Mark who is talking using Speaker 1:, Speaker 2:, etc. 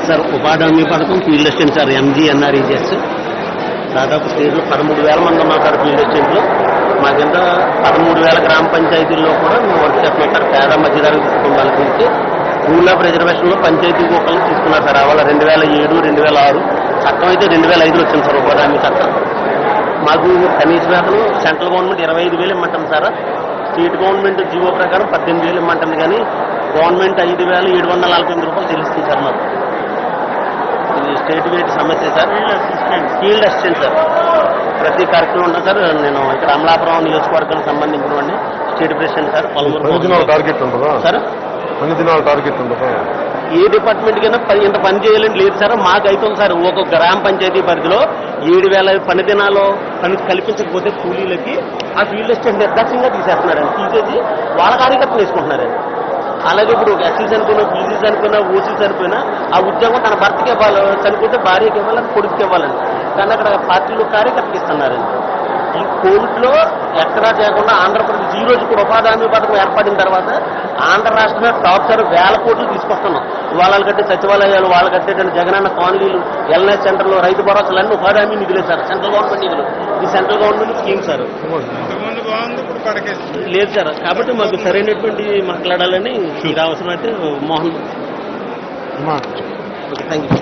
Speaker 1: Sir ఉపాధి హామీ పథకం ఫీల్డ్ అసిస్టెంట్ సార్ MGNREGS దాదాపు స్టేట్లో 13,000 మంది ఉన్నారు సార్ ఫీల్డ్ అసిస్టెంట్లు. మా కింద 13,000 గ్రామ పంచాయతీల్లో కూడా మేము వర్క్ చేస్తున్నాం సార్. పేద మధ్యతరగతి కుటుంబాల గురించి రూల్ ఆఫ్ రిజర్వేషన్లో పంచాయతీ ఒక్కళ్ళు తీసుకున్నారు సార్. అవాళ 2007, 2006 చట్టం అయితే 2005 వచ్చింది సార్ ఉపాధి హామీ చట్టం. మాకు కనీస వేతనం సెంట్రల్ గవర్నమెంట్ 25,000 ఇమ్మంటుంది సార్. స్టేట్ గవర్నమెంట్ జీవో ప్రకారం 18,000 ఇమ్మంటుంది. కానీ గవర్నమెంట్ 5,748 రూపాయలు చెల్లిస్తుంది సార్ మాకు. ఇది స్టేట్ వేట్ సమస్య సార్. ఫీల్డ్ అసిస్టెంట్ సార్ ప్రతి కార్యక్రమం ఉంటుంది సార్. నేను ఇక్కడ అమలాపురం నియోజకవర్గానికి సంబంధించినటువంటి స్టేట్ ప్రెసిడెంట్ సార్.
Speaker 2: టార్గెట్ ఉంటుందా
Speaker 1: సార్?
Speaker 2: అన్ని దినాల టార్గెట్ ఉంటుందా?
Speaker 1: ఏ డిపార్ట్మెంట్ కైనా ఇంత పని చేయాలని లేదు సార్. మాకు అవుతుంది సార్. ఒక గ్రామ పంచాయతీ పరిధిలో 7,000 పని దినాలు పని కల్పించకపోతే కూలీలకి ఆ ఫీల్డ్ అసిస్టెంట్ నిర్దాక్షంగా తీసేస్తున్నారండి. తీసేసి వాళ్ళ కార్యకర్తలు వేసుకుంటున్నారండి. అలాగే ఇప్పుడు ఎస్సీ చనిపోయినా, బీసీ చనిపోయినా, ఓసీ చనిపోయినా ఆ ఉద్యోగం తన భర్తకి ఇవ్వాలి, చనిపోతే భార్యకి ఇవ్వాలని, కొడుకుకి ఇవ్వాలండి. కానీ అక్కడ పార్టీలు కార్యకర్తకి ఇస్తున్నారండి. ఈ కోవిడ్లో ఎక్కడా చేయకుండా ఆంధ్రప్రదేశ్ ఈ రోజు కూడా ఉపాధి హామీ పథకం ఏర్పడిన తర్వాత ఆంధ్ర రాష్ట్రంలో టాప్ సార్ 1000 కోట్లు తీసుకొస్తున్నాం. వాళ్ళు కట్టే సచివాలయాలు, వాళ్ళు కట్టేటువంటి జగనన్న కాలనీలు, వెల్నెస్ సెంటర్లు, రైతు భరోసాలు అన్నీ ఉపాధి హామీ నిధులే సార్. సెంట్రల్ గవర్నమెంట్ నిధులు. ఈ సెంట్రల్ గవర్నమెంట్ స్కీమ్ సార్. లేదు సార్. కాబట్టి మాకు సరైనటువంటి మాట్లాడాలని ఇది అవసరం అయితే మోహన్. Okay, thank you.